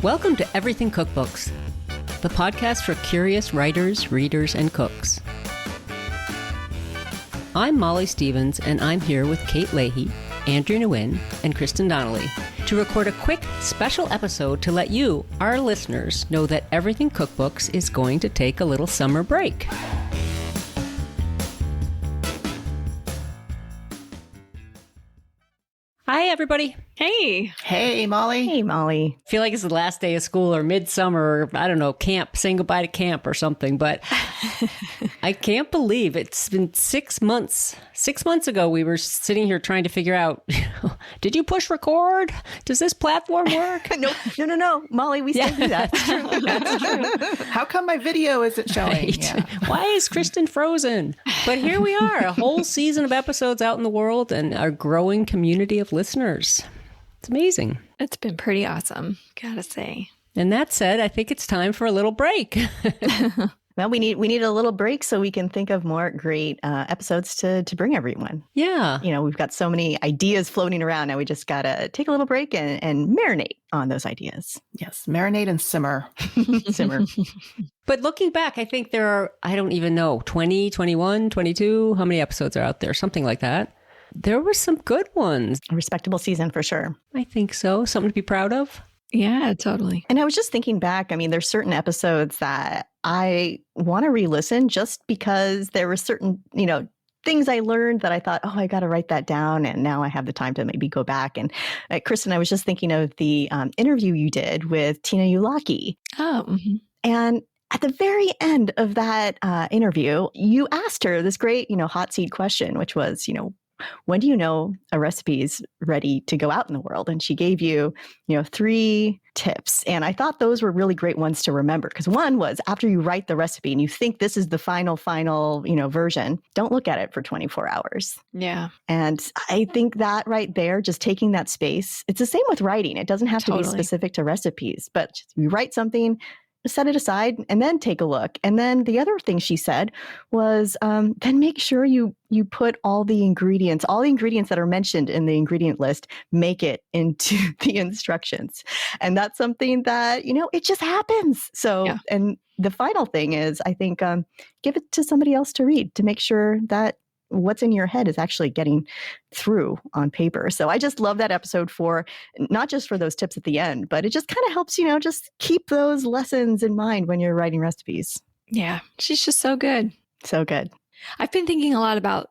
Welcome to Everything Cookbooks, the podcast for curious writers, readers, and cooks. I'm Molly Stevens, and I'm here with Kate Leahy, Andrew Nguyen, and Kristen Donnelly to record a quick special episode to let you, our listeners, know that Everything Cookbooks is going to take a little summer break. Hi, everybody. Hey. Hey, Molly. Hey, Molly. I feel like it's the last day of school or midsummer, or I don't know, camp, saying goodbye to camp or something, but I can't believe it's been 6 months. 6 months ago, we were sitting here trying to figure out, did you push record? Does this platform work? No. Molly, we still do that. That's true. How come my video isn't showing? Right. Yeah. Why is Kristen frozen? But here we are, a whole season of episodes out in the world and a growing community of listeners. It's amazing. It's been pretty awesome, gotta say. And that said, I think it's time for a little break. Well, we need a little break so we can think of more great episodes to bring everyone. Yeah. You know, we've got so many ideas floating around. Now we just got to take a little break and marinate on those ideas. Yes, marinate and simmer. Simmer. But looking back, I think there are, I don't even know, 20, 21, 22, how many episodes are out there? Something like that. There were some good ones. A respectable season for sure. I think so. Something to be proud of. Yeah, totally. And I was just thinking back. I mean, there's certain episodes that I want to re-listen just because there were certain, things I learned that I thought, oh, I got to write that down. And now I have the time to maybe go back. And Kristen, I was just thinking of the interview you did with Tina Ulaki. Oh, mm-hmm. And at the very end of that interview, you asked her this great, hot seat question, which was, when do you know a recipe is ready to go out in the world? And she gave you, 3 tips. And I thought those were really great ones to remember. Because one was after you write the recipe and you think this is the final, version, don't look at it for 24 hours. Yeah. And I think that right there, just taking that space, it's the same with writing. It doesn't have to be specific to recipes, but you write something, set it aside and then take a look. And then the other thing she said was then make sure you put all the ingredients that are mentioned in the ingredient list, make it into the instructions. And that's something that, it just happens. So, yeah. And the final thing is, I think, give it to somebody else to read to make sure that what's in your head is actually getting through on paper. So I just love that episode for not just for those tips at the end, but it just kind of helps, just keep those lessons in mind when you're writing recipes. Yeah. She's just so good. So good. I've been thinking a lot about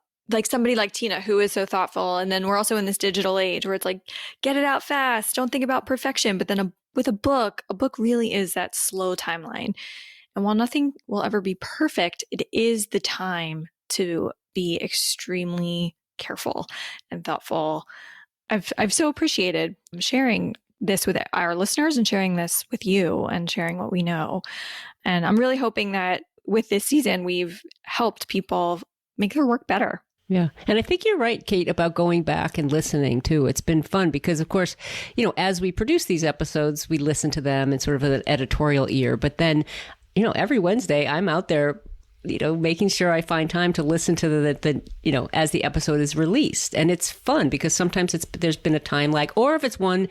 somebody like Tina, who is so thoughtful. And then we're also in this digital age where it's like, get it out fast. Don't think about perfection. But then with a book really is that slow timeline. And while nothing will ever be perfect, it is the time to be extremely careful and thoughtful. I've so appreciated sharing this with our listeners and sharing this with you and sharing what we know. And I'm really hoping that with this season, we've helped people make their work better. Yeah. And I think you're right, Kate, about going back and listening too. It's been fun because, of course, as we produce these episodes, we listen to them in sort of an editorial ear. But then, every Wednesday I'm out there making sure I find time to listen to the as the episode is released. And it's fun because sometimes there's been a time lag, or if it's one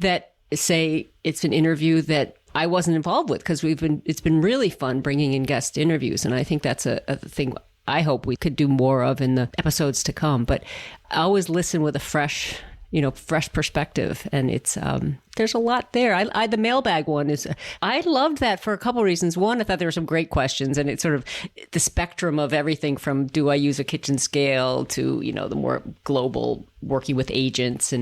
that, say, it's an interview that I wasn't involved with, because it's been really fun bringing in guest interviews. And I think that's a thing I hope we could do more of in the episodes to come. But I always listen with a fresh perspective. And it's, there's a lot there. I the mailbag one I loved that for a couple of reasons. One, I thought there were some great questions, and it's sort of the spectrum of everything from, do I use a kitchen scale, to, the more global working with agents.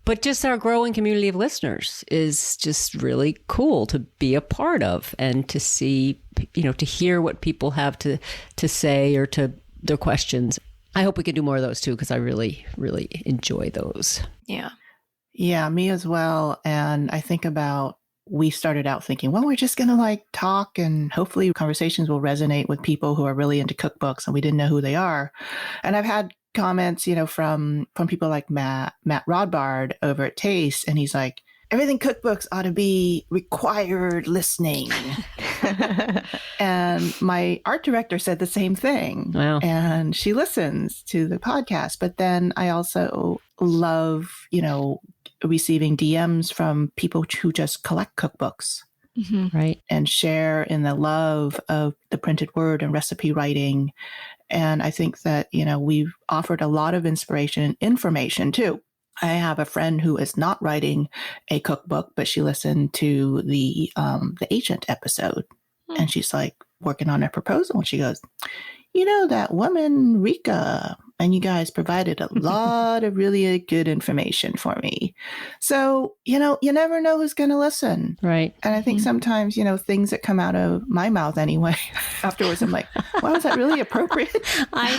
But just our growing community of listeners is just really cool to be a part of, and to see, to hear what people have to say, or to their questions. I hope we can do more of those too, because I really, really enjoy those. Yeah. Yeah, me as well. And I think about, we started out thinking, well, we're just going to talk, and hopefully conversations will resonate with people who are really into cookbooks, and we didn't know who they are. And I've had comments, from people like Matt Rodbard over at Taste, and he's like, everything cookbooks ought to be required listening. And my art director said the same thing. Wow. And she listens to the podcast. But then I also love, receiving DMs from people who just collect cookbooks. Mm-hmm. Right. And share in the love of the printed word and recipe writing. And I think that, we've offered a lot of inspiration and information too. I have a friend who is not writing a cookbook, but she listened to the Agent episode, and she's like working on a proposal. And she goes, that woman, Rika, and you guys provided a lot of really good information for me. So, you never know who's going to listen. Right. And I think sometimes, things that come out of my mouth anyway, afterwards, I'm like, wow, is that really appropriate? I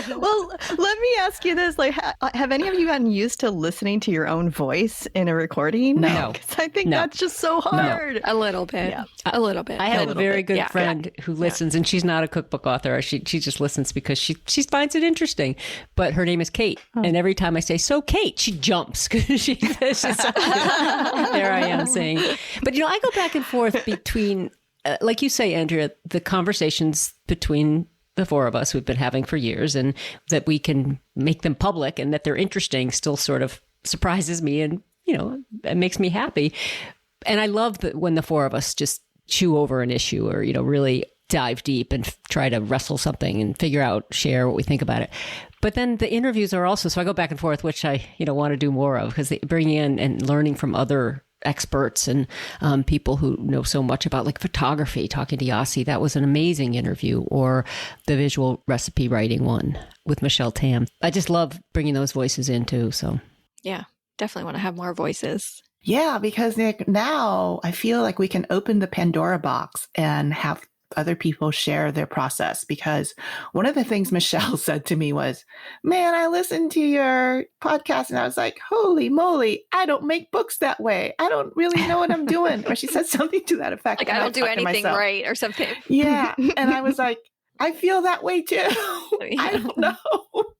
know. Well, let me ask you this. Like, have any of you gotten used to listening to your own voice in a recording? No. Because I think that's just so hard. No. A little bit. Yeah. A little bit. I have a very good friend who listens, and she's not a cookbook author. She just listens because she finds it interesting. But her name is Kate. And every time I say, so Kate, she jumps because she says, there I am saying. But, I go back and forth between, like you say, Andrea, the conversations between the four of us we've been having for years, and that we can make them public and that they're interesting still sort of surprises me and, it makes me happy. And I love that when the four of us just chew over an issue or, really dive deep and try to wrestle something and figure out, share what we think about it. But then the interviews are also, so I go back and forth, which I, want to do more of, because they bring in and learning from other experts and people who know so much about like photography, talking to Yasi. That was an amazing interview. Or the visual recipe writing one with Michelle Tam. I just love bringing those voices in too. So yeah, definitely want to have more voices. Yeah, because Nick, now I feel like we can open the Pandora box and have other people share their process. Because one of the things Michelle said to me was, man, I listened to your podcast and I was like, holy moly, I don't make books that way. I don't really know what I'm doing. Or she said something to that effect. Like, I don't do anything right or something. Yeah. And I was like, I feel that way too. I don't know.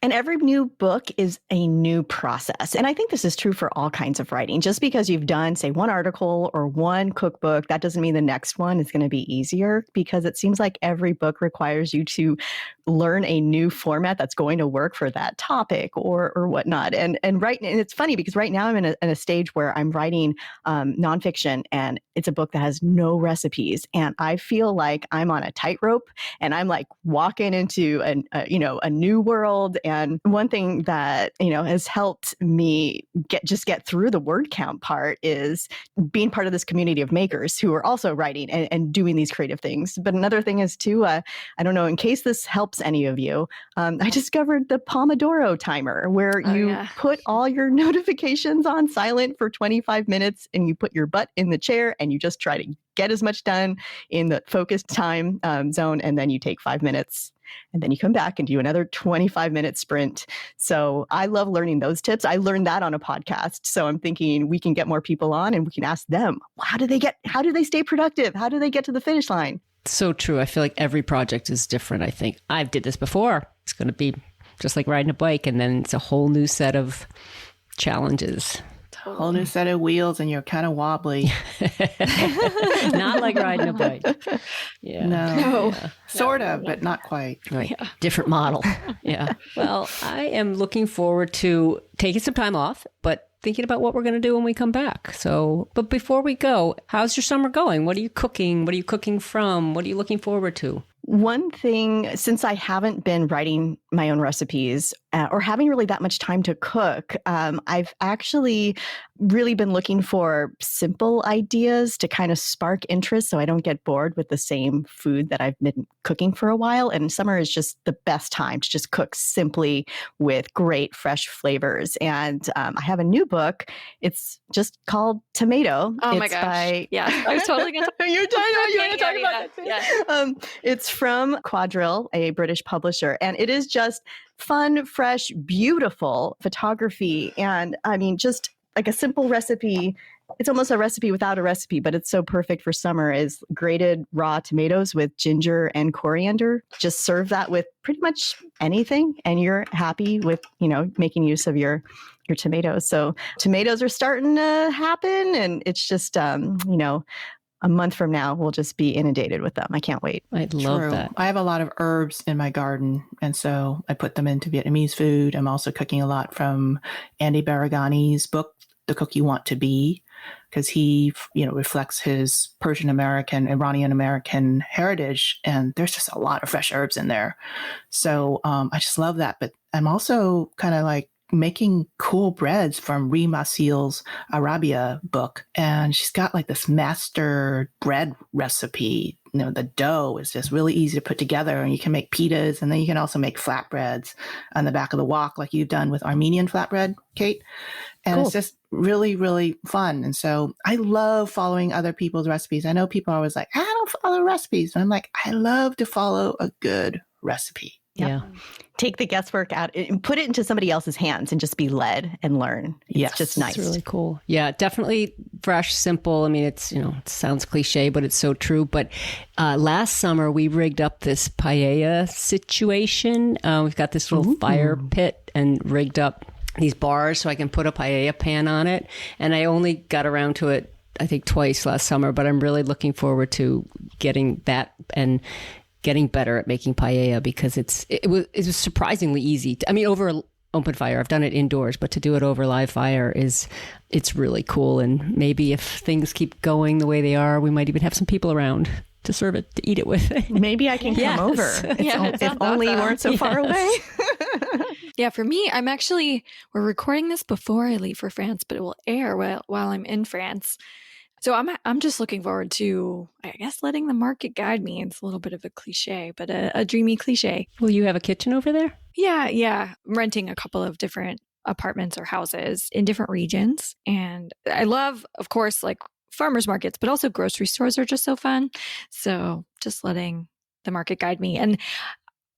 And every new book is a new process. And I think this is true for all kinds of writing. Just because you've done, say, one article or one cookbook, that doesn't mean the next one is going to be easier, because it seems like every book requires you to learn a new format that's going to work for that topic or whatnot. And it's funny because right now I'm in a stage where I'm writing nonfiction, and it's a book that has no recipes. And I feel like I'm on a tightrope, and I'm like walking into a new world. And one thing that, has helped me get through the word count part is being part of this community of makers who are also writing and doing these creative things. But another thing is too, I don't know, in case this helps any of you, I discovered the Pomodoro timer, where you put all your notifications on silent for 25 minutes and you put your butt in the chair and you just try to get as much done in the focused time zone. And then you take 5 minutes and then you come back and do another 25-minute sprint. So I love learning those tips. I learned that on a podcast. So I'm thinking we can get more people on and we can ask them, how do they stay productive? How do they get to the finish line? So true. I feel like every project is different. I think I've did this before. It's going to be just like riding a bike, and then it's a whole new set of challenges. A whole new set of wheels, and you're kind of wobbly. Not like riding a bike. Yeah. No. Yeah. Sort of, but not quite. Right. Yeah. Different model. Yeah. Well, I am looking forward to taking some time off, but thinking about what we're going to do when we come back. So, but before we go, how's your summer going? What are you cooking? What are you cooking from? What are you looking forward to? One thing, since I haven't been writing my own recipes or having really that much time to cook, I've actually really been looking for simple ideas to kind of spark interest so I don't get bored with the same food that I've been cooking for a while. And summer is just the best time to just cook simply with great fresh flavors. And I have a new book. It's just called Tomato. Oh my gosh. Yeah, I was totally going to talk you want to talk about that too? Yeah. It's from Quadrille, a British publisher, and it is just fun, fresh, beautiful photography. And I mean, just like a simple recipe. It's almost a recipe without a recipe, but it's so perfect for summer, is grated raw tomatoes with ginger and coriander. Just serve that with pretty much anything, and you're happy with, making use of your tomatoes. So tomatoes are starting to happen, and it's just, a month from now, we'll just be inundated with them. I can't wait. I love that. I have a lot of herbs in my garden, and so I put them into Vietnamese food. I'm also cooking a lot from Andy Baragani's book, the cook you want to be, because he, reflects his Persian American, Iranian American heritage. And there's just a lot of fresh herbs in there. So I just love that. But I'm also kind of like making cool breads from Rima Seal's Arabia book. And she's got like this master bread recipe. The dough is just really easy to put together, and you can make pitas, and then you can also make flatbreads on the back of the wok like you've done with Armenian flatbread, Kate. And Cool. It's just really, really fun. And so I love following other people's recipes. I know people are always like, I don't follow recipes. And I'm like, I love to follow a good recipe. Yeah. Take the guesswork out and put it into somebody else's hands and just be led and learn. It's just nice. It's really cool. Yeah, definitely fresh, simple. I mean, it's, it sounds cliche, but it's so true. But last summer we rigged up this paella situation. We've got this little fire pit and rigged up these bars so I can put a paella pan on it. And I only got around to it, I think, twice last summer, but I'm really looking forward to getting that and getting better at making paella, because it was surprisingly easy. Over open fire, I've done it indoors, but to do it over live fire it's really cool. And maybe if things keep going the way they are, we might even have some people around to serve it, to eat it with. Maybe I can come over. If only you weren't so far away. Yeah, for me, we're recording this before I leave for France, but it will air while I'm in France. So I'm just looking forward to, I guess, letting the market guide me. It's a little bit of a cliche, but a dreamy cliche. Will you have a kitchen over there? Yeah. I'm renting a couple of different apartments or houses in different regions. And I love, of course, like farmers markets, but also grocery stores are just so fun. So just letting the market guide me. And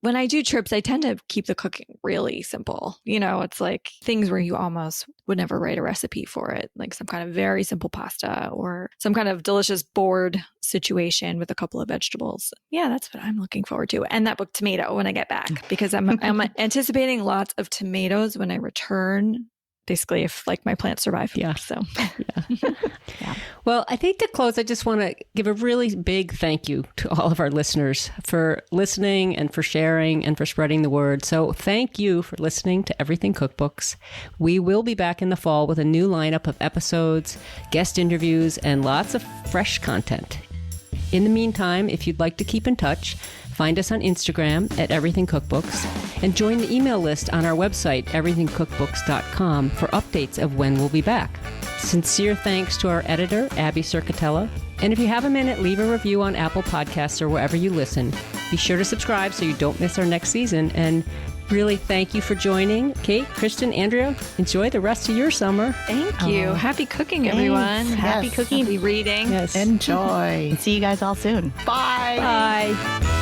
when I do trips, I tend to keep the cooking really simple. It's like things where you almost would never write a recipe for it, like some kind of very simple pasta or some kind of delicious board situation with a couple of vegetables. Yeah, that's what I'm looking forward to. And that book Tomato when I get back, because I'm anticipating lots of tomatoes when I return. Basically, if like my plants survive. Yeah. So, yeah. Well, I think to close, I just want to give a really big thank you to all of our listeners for listening and for sharing and for spreading the word. So thank you for listening to Everything Cookbooks. We will be back in the fall with a new lineup of episodes, guest interviews, and lots of fresh content. In the meantime, if you'd like to keep in touch, find us on Instagram at Everything Cookbooks and join the email list on our website, everythingcookbooks.com, for updates of when we'll be back. Sincere thanks to our editor, Abby Circatella. And if you have a minute, leave a review on Apple Podcasts or wherever you listen. Be sure to subscribe so you don't miss our next season. And really, thank you for joining. Kate, Kristen, Andrea, enjoy the rest of your summer. Thank you. Happy cooking, everyone. Yes. Happy cooking. Happy reading. Yes. Enjoy. See you guys all soon. Bye. Bye.